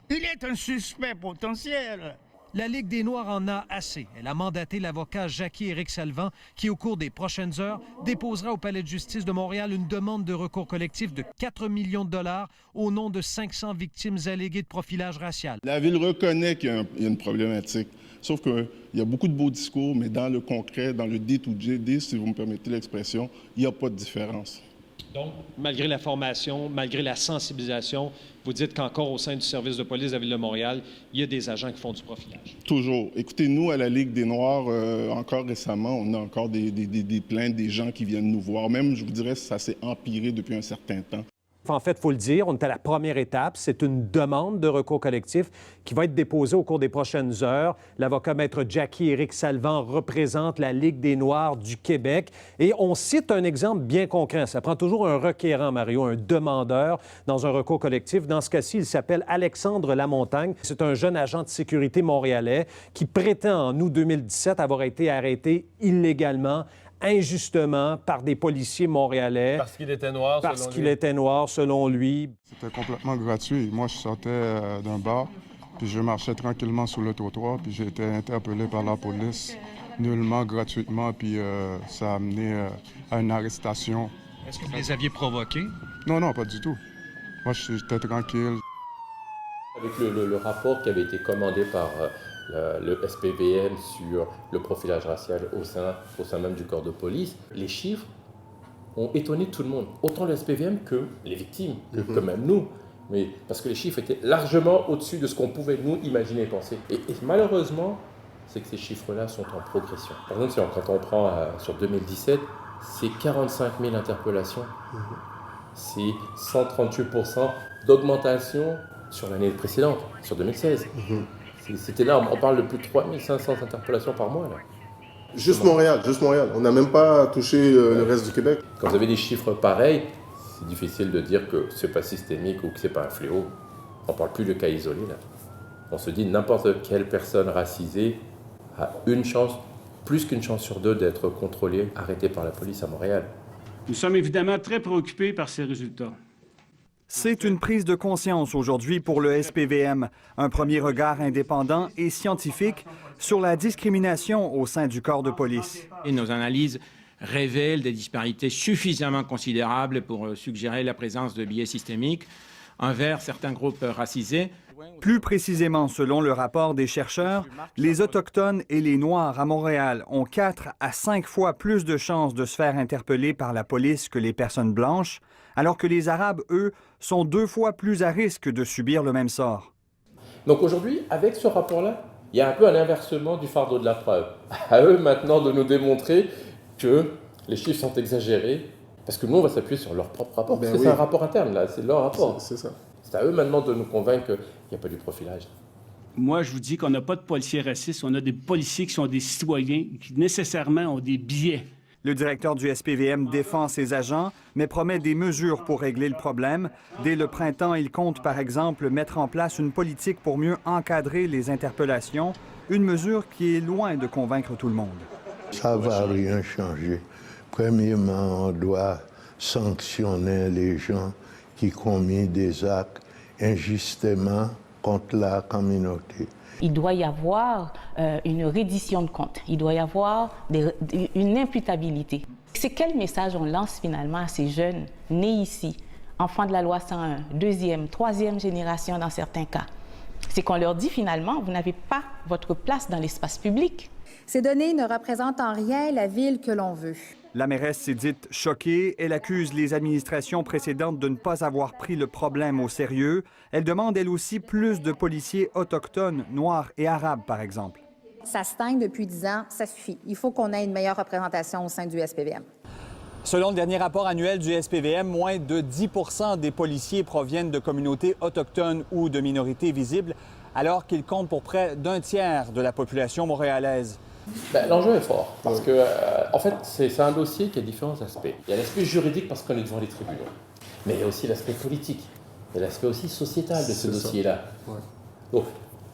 il est un suspect potentiel. La Ligue des Noirs en a assez. Elle a mandaté l'avocat Jackie-Éric Salvant qui, au cours des prochaines heures, déposera au Palais de justice de Montréal une demande de recours collectif de 4 millions de dollars au nom de 500 victimes alléguées de profilage racial. La Ville reconnaît qu'il y a une problématique. Sauf qu'il y a beaucoup de beaux discours, mais dans le concret, dans le day-to-day, si vous me permettez l'expression, il n'y a pas de différence. Donc, malgré la formation, malgré la sensibilisation, vous dites qu'encore au sein du service de police de la Ville de Montréal, il y a des agents qui font du profilage. Toujours. Écoutez, nous, à la Ligue des Noirs, encore récemment, on a encore des plaintes, des gens qui viennent nous voir. Même, je vous dirais, ça s'est empiré depuis un certain temps. En fait, il faut le dire, on est à la première étape. C'est une demande de recours collectif qui va être déposée au cours des prochaines heures. L'avocat maître Jackie-Éric Salvant représente la Ligue des Noirs du Québec. Et on cite un exemple bien concret. Ça prend toujours un requérant, Mario, un demandeur dans un recours collectif. Dans ce cas-ci, il s'appelle Alexandre Lamontagne. C'est un jeune agent de sécurité montréalais qui prétend en août 2017 avoir été arrêté illégalement, injustement, par des policiers montréalais. Parce qu'il était noir, selon lui. Parce qu'il était noir, selon lui. C'était complètement gratuit. Moi, je sortais d'un bar, puis je marchais tranquillement sur le trottoir, puis j'ai été interpellé par la police, nullement, gratuitement, puis ça a amené à une arrestation. Est-ce que vous les aviez provoqués? Non, pas du tout. Moi, j'étais tranquille. Avec le rapport qui avait été commandé par le SPVM sur le profilage racial au sein même du corps de police, les chiffres ont étonné tout le monde, autant le SPVM que les victimes, que même nous. Mais parce que les chiffres étaient largement au-dessus de ce qu'on pouvait nous imaginer et penser. Et malheureusement, c'est que ces chiffres-là sont en progression. Par exemple, quand on prend sur 2017, c'est 45 000 interpellations. C'est 138% d'augmentation sur l'année précédente, sur 2016. C'est énorme. On parle de plus de 3500 interpellations par mois, là. Juste Montréal. On n'a même pas touché le reste du Québec. Quand vous avez des chiffres pareils, c'est difficile de dire que c'est pas systémique ou que c'est pas un fléau. On parle plus de cas isolés, là. On se dit n'importe quelle personne racisée a une chance, plus qu'une chance sur deux, d'être contrôlée, arrêtée par la police à Montréal. Nous sommes évidemment très préoccupés par ces résultats. C'est une prise de conscience aujourd'hui pour le SPVM, un premier regard indépendant et scientifique sur la discrimination au sein du corps de police. Et nos analyses révèlent des disparités suffisamment considérables pour suggérer la présence de biais systémiques envers certains groupes racisés. Plus précisément, selon le rapport des chercheurs, les Autochtones et les Noirs à Montréal ont 4 à 5 fois plus de chances de se faire interpeller par la police que les personnes blanches, alors que les Arabes, eux, sont 2 fois plus à risque de subir le même sort. Donc aujourd'hui, avec ce rapport-là, il y a un peu un inversement du fardeau de la preuve. À eux maintenant de nous démontrer que les chiffres sont exagérés, parce que nous, on va s'appuyer sur leur propre rapport, parce que c'est un rapport interne, là, c'est leur rapport. C'est ça. C'est à eux maintenant de nous convaincre qu'il n'y a pas du profilage. Moi, je vous dis qu'on n'a pas de policiers racistes, on a des policiers qui sont des citoyens, qui nécessairement ont des biais. Le directeur du SPVM défend ses agents, mais promet des mesures pour régler le problème. Dès le printemps, il compte, par exemple, mettre en place une politique pour mieux encadrer les interpellations, une mesure qui est loin de convaincre tout le monde. Ça ne va rien changer. Premièrement, on doit sanctionner les gens qui commettent des actes injustement contre la communauté. Il doit y avoir une reddition de comptes, il doit y avoir une imputabilité. C'est quel message on lance finalement à ces jeunes nés ici, enfants de la loi 101, deuxième, troisième génération dans certains cas? C'est qu'on leur dit finalement, vous n'avez pas votre place dans l'espace public. Ces données ne représentent en rien la ville que l'on veut. La mairesse s'est dite choquée. Elle accuse les administrations précédentes de ne pas avoir pris le problème au sérieux. Elle demande, elle aussi, plus de policiers autochtones, noirs et arabes, par exemple. Ça stagne depuis 10 ans, ça suffit. Il faut qu'on ait une meilleure représentation au sein du SPVM. Selon le dernier rapport annuel du SPVM, moins de 10 % des policiers proviennent de communautés autochtones ou de minorités visibles, alors qu'ils comptent pour près d'un tiers de la population montréalaise. L'enjeu est fort, parce que, en fait, c'est un dossier qui a différents aspects. Il y a l'aspect juridique, parce qu'on est devant les tribunaux, mais il y a aussi l'aspect politique, il y a l'aspect aussi sociétal de ce dossier-là. Ouais. Donc,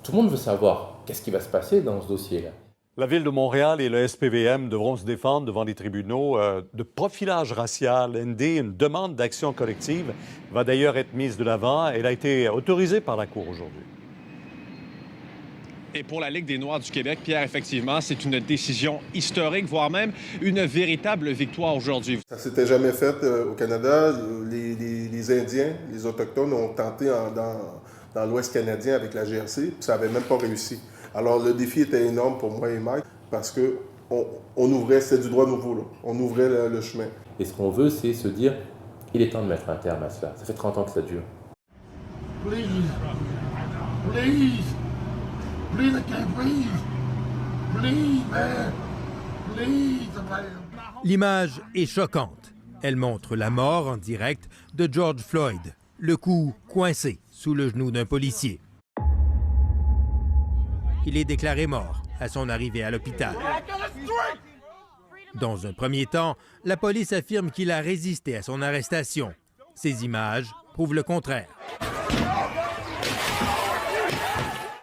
tout le monde veut savoir qu'est-ce qui va se passer dans ce dossier-là. La Ville de Montréal et le SPVM devront se défendre devant les tribunaux de profilage racial. Une demande d'action collective va d'ailleurs être mise de l'avant. Elle a été autorisée par la Cour aujourd'hui. Et pour la Ligue des Noirs du Québec, Pierre, effectivement, c'est une décision historique, voire même une véritable victoire aujourd'hui. Ça ne s'était jamais fait au Canada. Les Indiens, les Autochtones ont tenté dans l'Ouest canadien avec la GRC, puis ça n'avait même pas réussi. Alors le défi était énorme pour moi et Mike, parce qu'on ouvrait, c'était du droit nouveau, là. On ouvrait le chemin. Et ce qu'on veut, c'est se dire, il est temps de mettre un terme à cela. Ça fait 30 ans que ça dure. Please, please. Please, I can't breathe. Please, man. Please, L'image est choquante. Elle montre la mort en direct de George Floyd, le cou coincé sous le genou d'un policier. Il est déclaré mort à son arrivée à l'hôpital. Dans un premier temps, la police affirme qu'il a résisté à son arrestation. Ces images prouvent le contraire.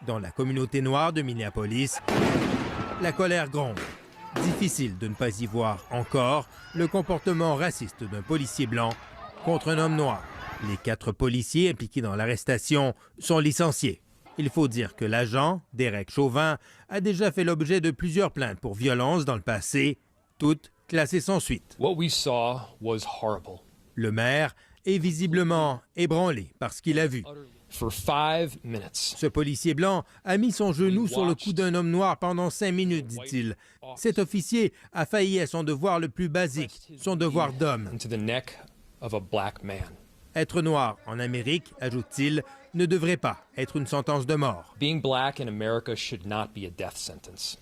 Dans la communauté noire de Minneapolis, la colère gronde. Difficile de ne pas y voir encore le comportement raciste d'un policier blanc contre un homme noir. Les 4 policiers impliqués dans l'arrestation sont licenciés. Il faut dire que l'agent, Derek Chauvin, a déjà fait l'objet de plusieurs plaintes pour violence dans le passé, toutes classées sans suite. What we saw was horrible. Le maire est visiblement ébranlé par ce qu'il a vu. For 5 minutes. Ce policier blanc a mis son genou sur le cou d'un homme noir pendant 5 minutes, dit-il. Cet officier a failli à son devoir le plus basique, son devoir d'homme. Être noir en Amérique, ajoute-t-il, ne devrait pas être une sentence de mort. Being black in America should not be a death sentence.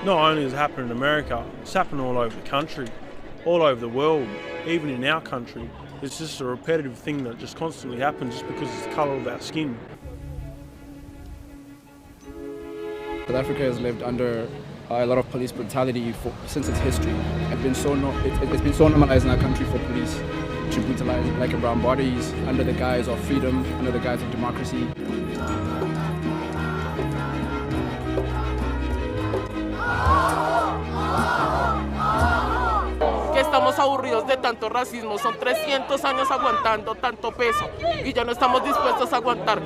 not only has it happened in America, it's happened all over the country, all over the world, even in our country. It's just a repetitive thing that just constantly happens just because it's the colour of our skin. South Africa has lived under a lot of police brutality since its history. It's been so normalized in our country for police to brutalize black and brown bodies under the guise of freedom, under the guise of democracy. Que estamos aburridos de tanto racismo, son 300 años aguantando tanto peso y ya no estamos dispuestos a aguantar.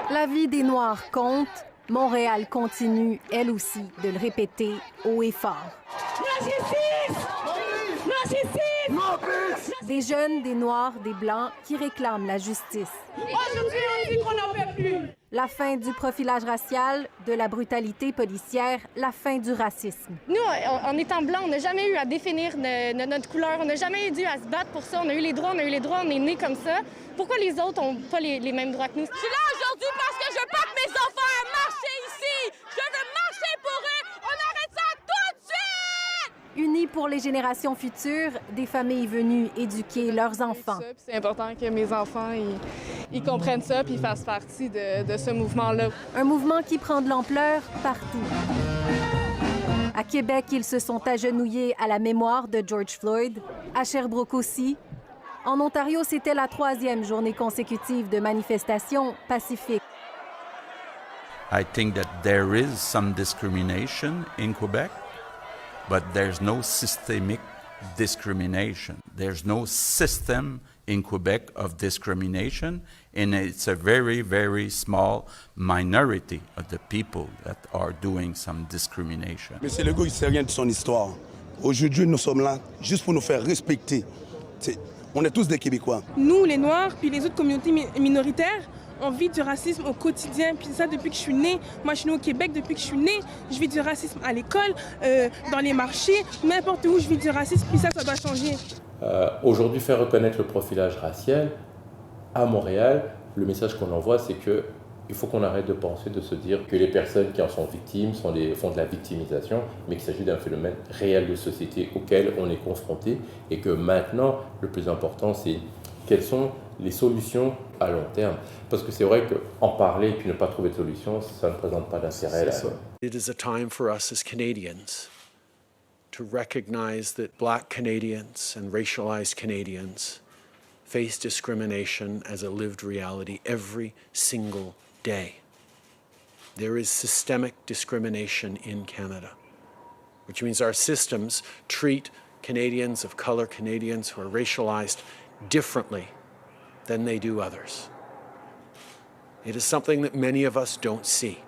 La vie des Noirs compte. Montréal continue, elle aussi, de le répéter haut et fort. Des jeunes, des Noirs, des Blancs qui réclament la justice. Aujourd'hui, on dit qu'on n'en peut plus. La fin du profilage racial, de la brutalité policière, la fin du racisme. Nous, en étant Blancs, on n'a jamais eu à définir notre couleur, on n'a jamais eu dû à se battre pour ça. On a eu les droits, on est nés comme ça. Pourquoi les autres n'ont pas les mêmes droits que nous? Je suis là aujourd'hui parce que je veux pas que mes enfants aient marché ici. Je veux marcher pour eux. On arrête ça tout de suite! Unis pour les générations futures, des familles venues éduquer leurs enfants. C'est important que mes enfants ils comprennent ça puis fassent partie de ce mouvement-là. Un mouvement qui prend de l'ampleur partout. À Québec, ils se sont agenouillés à la mémoire de George Floyd. À Sherbrooke aussi. En Ontario, c'était la 3e journée consécutive de manifestations pacifiques. I think that there is some discrimination in Quebec, but there's no systemic discrimination. There's no system in Quebec of discrimination, and it's a very, very small minority of the people that are doing some discrimination. Monsieur Legault, il ne sait rien de son histoire. Aujourd'hui, nous sommes là juste pour nous faire respecter. On est tous des Québécois. Nous, les Noirs, puis les autres communautés minoritaires, on vit du racisme au quotidien. Puis ça, depuis que je suis née. Moi, je suis née au Québec. Depuis que je suis née, je vis du racisme à l'école, dans les marchés, n'importe où, je vis du racisme. Puis ça doit changer. Aujourd'hui, faire reconnaître le profilage racial à Montréal, le message qu'on envoie, c'est que il faut qu'on arrête de penser, de se dire que les personnes qui en sont victimes font de la victimisation, mais qu'il s'agit d'un phénomène réel de société auquel on est confronté et que maintenant, le plus important, c'est quelles sont les solutions à long terme. Parce que c'est vrai qu'en parler et puis ne pas trouver de solution, ça ne présente pas d'intérêt. It is a time for us as Canadians to recognize that Black Canadians and racialized Canadians face discrimination as a lived reality every single day. There is systemic discrimination in Canada, which means our systems treat Canadians of color, Canadians who are racialized, differently than they do others. It is something that many of us don't see,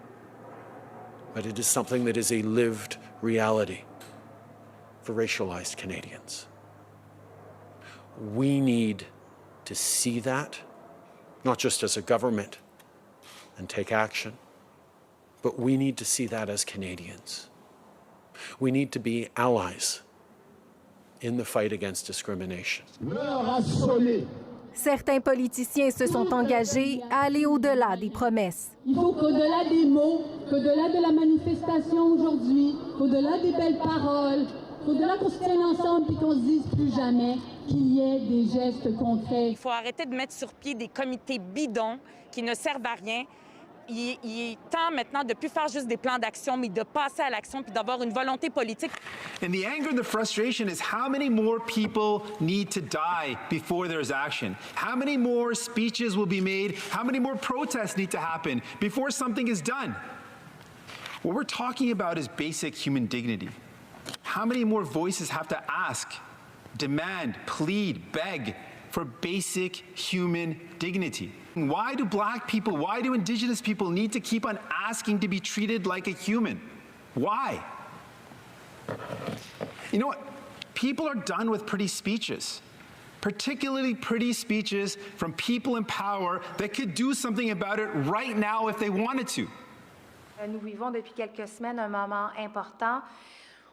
but it is something that is a lived reality for racialized Canadians. We need to see that, not just as a government and take action, but we need to see that as Canadians. We need to be allies in the fight against discrimination. Certains politiciens se sont engagés à aller au-delà des promesses. Il faut qu'au-delà des mots, qu'au-delà de la manifestation aujourd'hui, qu'au-delà des belles paroles, qu'au-delà qu'on se tienne ensemble et qu'on se dise plus jamais qu'il y ait des gestes concrets. Il faut arrêter de mettre sur pied des comités bidons qui ne servent à rien. Il est temps maintenant de ne plus faire juste des plans d'action, mais de passer à l'action puis d'avoir une volonté politique. And the anger and the frustration is how many more people need to die before there's action? How many more speeches will be made? How many more protests need to happen before something is done? What we're talking about is basic human dignity. How many more voices have to ask, demand, plead, beg for basic human dignity? Why do Black people, why do Indigenous people need to keep on asking to be treated like a human? Why? You know what? People are done with pretty speeches, particularly pretty speeches from people in power that could do something about it right now if they wanted to. Nous vivons depuis quelques semaines un moment important.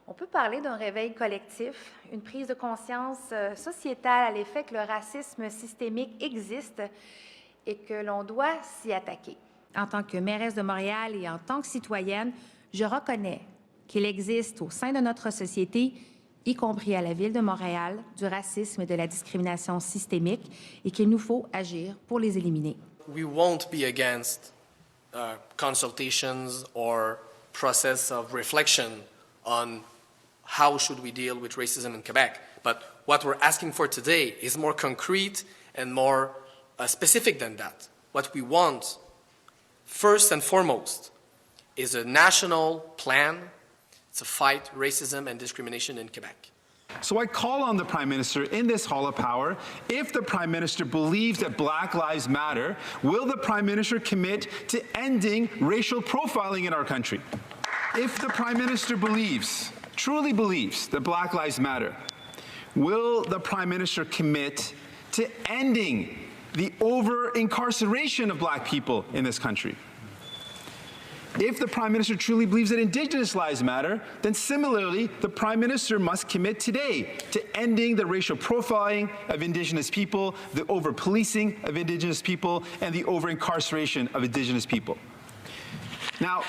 On peut parler d'un réveil collectif, une prise de conscience sociétale à l'effet que le racisme systémique existe et que l'on doit s'y attaquer. En tant que mairesse de Montréal et en tant que citoyenne, Je reconnais qu'il existe au sein de notre société, y compris à la Ville de Montréal, du racisme et de la discrimination systémique et qu'il nous faut agir pour les éliminer. We won't be against consultations or process of reflection on how should we deal with racism in Quebec. But what we're asking for today is more concrete and more specific than that. What we want, first and foremost, is a national plan to fight racism and discrimination in Quebec. So I call on the Prime Minister in this Hall of Power, if the Prime Minister believes that Black Lives Matter, will the Prime Minister commit to ending racial profiling in our country? If the Prime Minister believes, truly believes, that Black Lives Matter, will the Prime Minister commit to ending the over-incarceration of Black people in this country? If the Prime Minister truly believes that Indigenous lives matter, then similarly, the Prime Minister must commit today to ending the racial profiling of Indigenous people, the over-policing of Indigenous people, and the over-incarceration of Indigenous people. Now,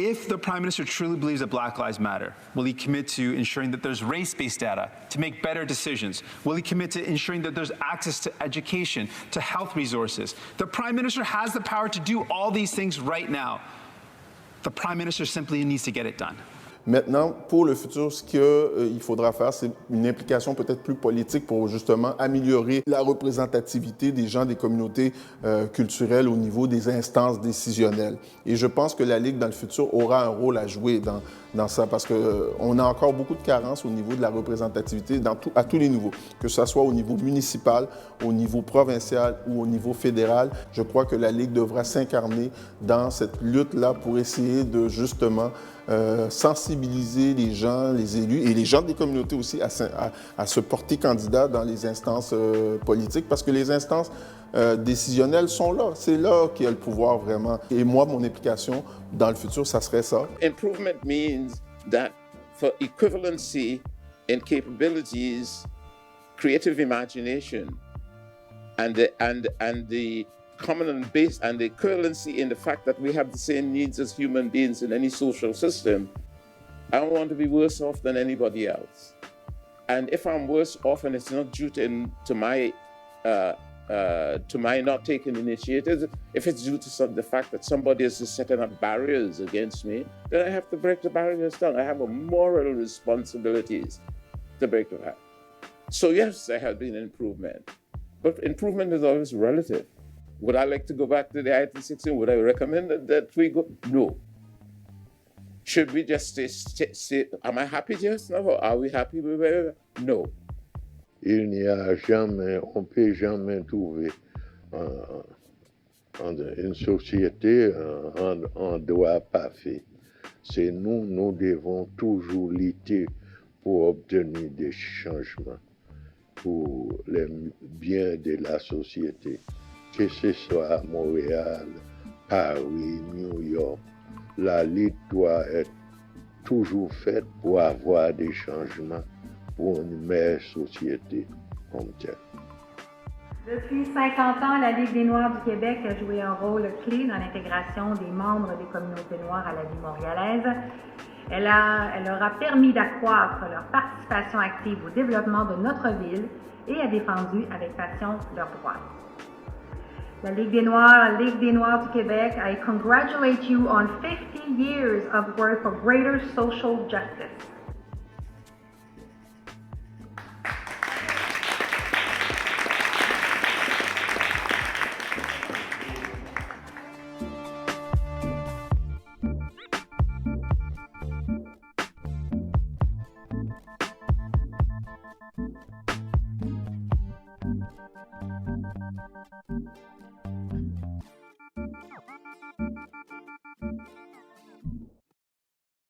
if the Prime Minister truly believes that Black Lives Matter, will he commit to ensuring that there's race-based data to make better decisions? Will he commit to ensuring that there's access to education, to health resources? The Prime Minister has the power to do all these things right now. The Prime Minister simply needs to get it done. Maintenant, pour le futur, ce qu'il faudra faire, c'est une implication peut-être plus politique pour justement améliorer la représentativité des gens des communautés culturelles au niveau des instances décisionnelles. Et je pense que la Ligue, dans le futur, aura un rôle à jouer dans ça, parce qu'on a encore beaucoup de carences au niveau de la représentativité à tous les niveaux, que ce soit au niveau municipal, au niveau provincial ou au niveau fédéral. Je crois que la Ligue devra s'incarner dans cette lutte-là pour essayer de justement sensibiliser les gens, les élus et les gens des communautés aussi à se porter candidat dans les instances politiques, parce que les instances décisionnelles sont là. C'est là qu'il y a le pouvoir vraiment. Et moi, mon implication dans le futur, ça serait ça. Improvement means that for equivalency in capabilities, creative imagination, and the common base and the equivalency in the fact that we have the same needs as human beings in any social system, I don't want to be worse off than anybody else. And if I'm worse off and it's not due to my not taking initiative, if it's due to the fact that somebody is just setting up barriers against me, then I have to break the barriers down. I have a moral responsibilities to break them down. So yes, there has been improvement, but improvement is always relative. Would I like to go back to the IT system? Would I recommend that we go? No. Should we just stay? Am I happy just now? Or are we happy with where? No. Il n'y a jamais, on ne peut jamais trouver une société en droit parfait. C'est nous devons toujours lutter pour obtenir des changements pour le bien de la société. Que ce soit à Montréal, Paris, New York, la lutte doit être toujours faite pour avoir des changements pour une meilleure société comme telle. Depuis 50 ans, la Ligue des Noirs du Québec a joué un rôle clé dans l'intégration des membres des communautés noires à la vie montréalaise. Elle leur a permis d'accroître leur participation active au développement de notre ville et a défendu avec passion leurs droits. La Ligue des Noirs du Québec, I congratulate you on 50 years of work for greater social justice.